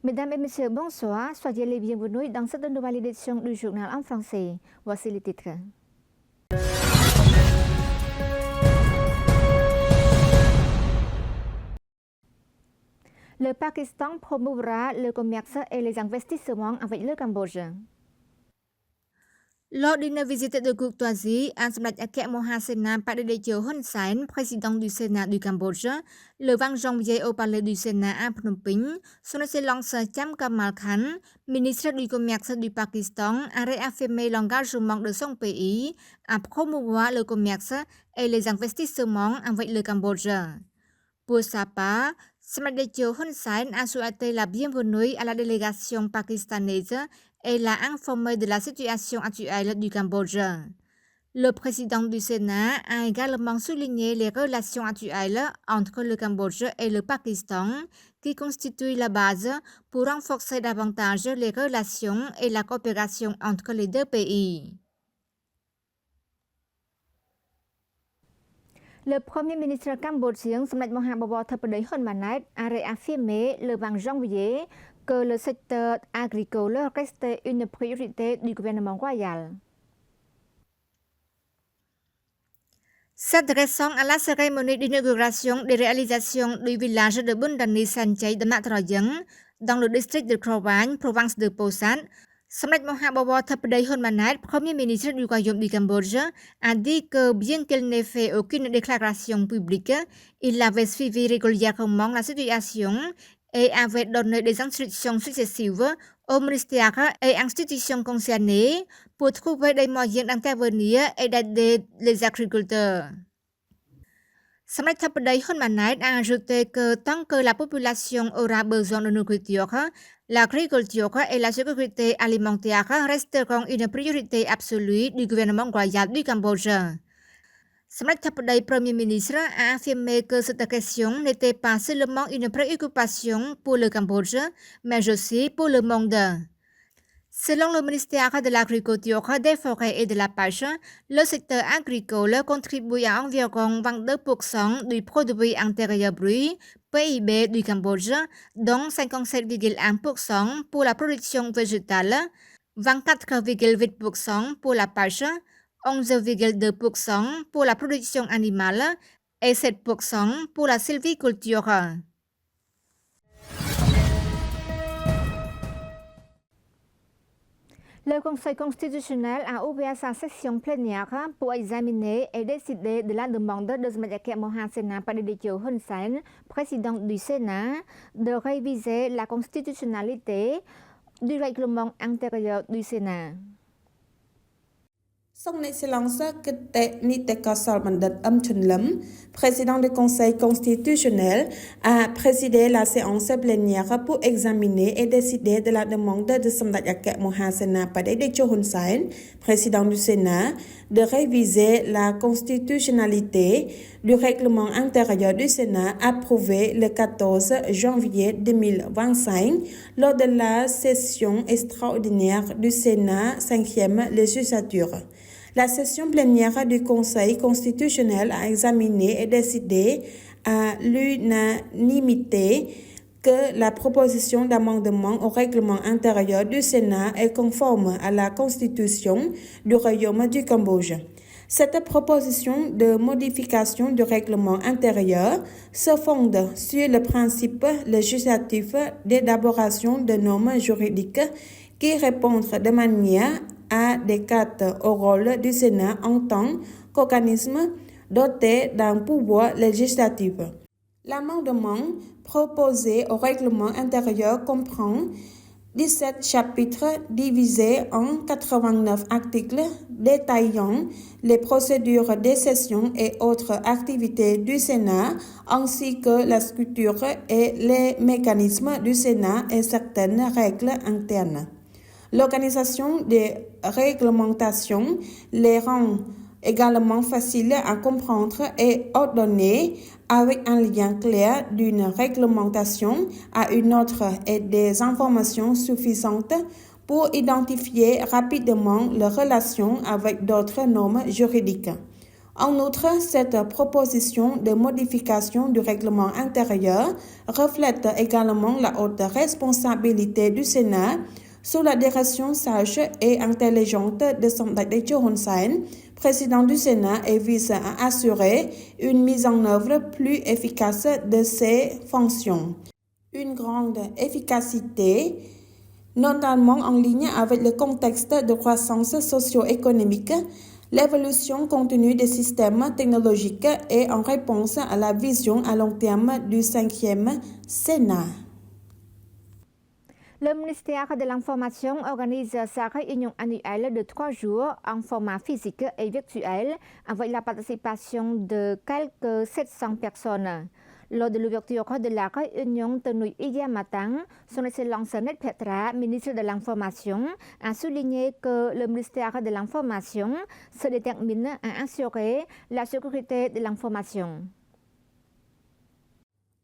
Mesdames et messieurs, bonsoir. Soyez les bienvenus dans cette nouvelle édition du journal en français. Voici les titres. Le Pakistan promouvra le commerce et les investissements avec le Cambodge. Lors d'une visite de courtoisie à Samdech Akek Mohasena Padedecho Hun Sen, président du Sénat du Cambodge, le 20 janvier au palais du Sénat à Phnom Penh, son Excellence Cham Kamal Khan, ministre du Commerce du Pakistan, a réaffirmé l'engagement de son pays à promouvoir le commerce et les investissements avec le Cambodge. Pour sa part, Samdech Hun Sen a souhaité la bienvenue à la délégation pakistanaise et l'a informé de la situation actuelle du Cambodge. Le président du Sénat a également souligné les relations actuelles entre le Cambodge et le Pakistan qui constituent la base pour renforcer davantage les relations et la coopération entre les deux pays. Le Premier ministre cambodgien Samdech Mahabobor Theppaday Hun Manet a réaffirmé le 20 janvier que le secteur agricole restait une priorité du gouvernement royal. S'adressant à la cérémonie d'inauguration des réalisations du village de Bundani Sanchay de Matroyang, dans le district de Krowang, province de Posan, Samdech Mahabobor Theppaday Hun Manet, Premier ministre du Royaume du Cambodge, a dit que bien qu'il n'ait fait aucune déclaration publique, il avait suivi régulièrement la situation et avait donné des instructions successives aux ministères et institutions concernées pour trouver des moyens d'intervenir et d'aider les agriculteurs. Samdech Theppaday Hun Manet a ajouté que tant que la population aura besoin de nourriture, l'agriculture et la sécurité alimentaire resteront une priorité absolue du gouvernement royal du Cambodge. Samdech Theppaday Premier ministre a affirmé que cette question n'était pas seulement une préoccupation pour le Cambodge, mais aussi pour le monde. Selon le ministère de l'Agriculture, des Forêts et de la Pêche, le secteur agricole contribue à environ 22% du produit intérieur brut (PIB) du Cambodge, dont 57,1% pour la production végétale, 24,8% pour la pêche, 11,2% pour la production animale et 7% pour la sylviculture. Le Conseil constitutionnel a ouvert sa session plénière pour examiner et décider de la demande de Samdech Akek Mohasena Padedecho Hun Sen, président du Sénat, de réviser la constitutionnalité du règlement intérieur du Sénat. Son Excellence Kete Nitekosol Bandit Chunlam, président du Conseil constitutionnel, a présidé la séance plénière pour examiner et décider de la demande de Samdech Akek Mohasena Padedecho Hun Sen, président du Sénat, de réviser la constitutionnalité du règlement intérieur du Sénat approuvé le 14 janvier 2025 lors de la session extraordinaire du Sénat 5e législature. La session plénière du Conseil constitutionnel a examiné et décidé à l'unanimité que la proposition d'amendement au règlement intérieur du Sénat est conforme à la Constitution du Royaume du Cambodge. Cette proposition de modification du règlement intérieur se fonde sur le principe législatif d'élaboration de normes juridiques qui répondent de manière adéquate au rôle du Sénat en tant qu'organisme doté d'un pouvoir législatif. L'amendement proposé au règlement intérieur comprend 17 chapitres divisés en 89 articles détaillant les procédures de session et autres activités du Sénat, ainsi que la structure et les mécanismes du Sénat et certaines règles internes. L'organisation des réglementations les rend également faciles à comprendre et ordonnées avec un lien clair d'une réglementation à une autre et des informations suffisantes pour identifier rapidement leurs relations avec d'autres normes juridiques. En outre, cette proposition de modification du règlement intérieur reflète également la haute responsabilité du Sénat sous la direction sage et intelligente de Somdai Techo Hun Sen, président du Sénat, et vise à assurer une mise en œuvre plus efficace de ses fonctions. Une grande efficacité, notamment en ligne avec le contexte de croissance socio-économique, l'évolution continue des systèmes technologiques et en réponse à la vision à long terme du 5e Sénat. Le ministère de l'Information organise sa réunion annuelle de 3 jours en format physique et virtuel avec la participation de quelques 700 personnes. Lors de l'ouverture de la réunion tenue hier matin, son Excellence Ned Petra, ministre de l'Information, a souligné que le ministère de l'Information se détermine à assurer la sécurité de l'information.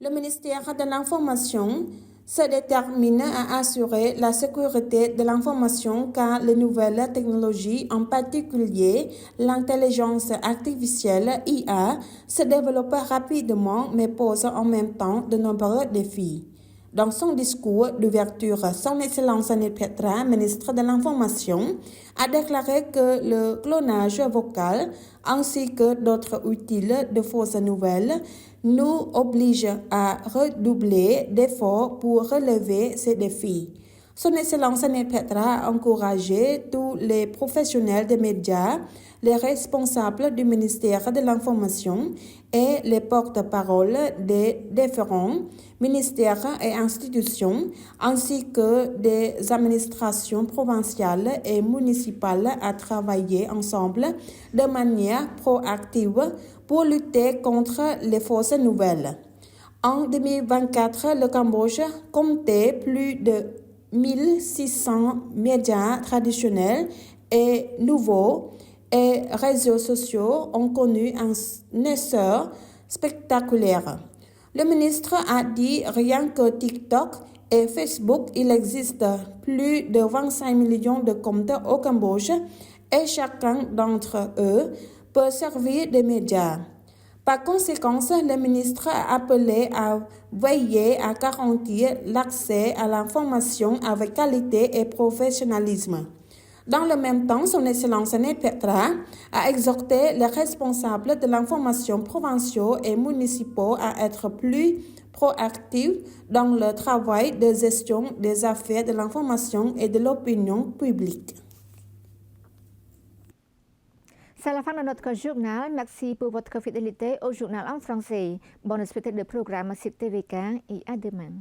Le ministère de l'Information se détermine à assurer la sécurité de l'information car les nouvelles technologies, en particulier l'intelligence artificielle IA, se développent rapidement mais posent en même temps de nombreux défis. Dans son discours d'ouverture, son Excellence Ned Petra, ministre de l'Information, a déclaré que le clonage vocal ainsi que d'autres outils de fausses nouvelles nous obligent à redoubler d'efforts pour relever ces défis. Son Excellence Ned Petra a encouragé tous les professionnels des médias, les responsables du ministère de l'Information et les porte-paroles des différents ministères et institutions, ainsi que des administrations provinciales et municipales à travailler ensemble de manière proactive pour lutter contre les fausses nouvelles. En 2024, le Cambodge comptait plus de 1600 médias traditionnels et nouveaux et réseaux sociaux ont connu un essor spectaculaire. Le ministre a dit rien que TikTok et Facebook, il existe plus de 25 millions de comptes au Cambodge et chacun d'entre eux peut servir de médias. Par conséquent, le ministre a appelé à veiller à garantir l'accès à l'information avec qualité et professionnalisme. Dans le même temps, son Excellence Ned Petra a exhorté les responsables de l'information provinciaux et municipaux à être plus proactifs dans le travail de gestion des affaires de l'information et de l'opinion publique. C'est la fin de notre journal. Merci pour votre fidélité au journal en français. Bonne suite de programme sur TVK et à demain.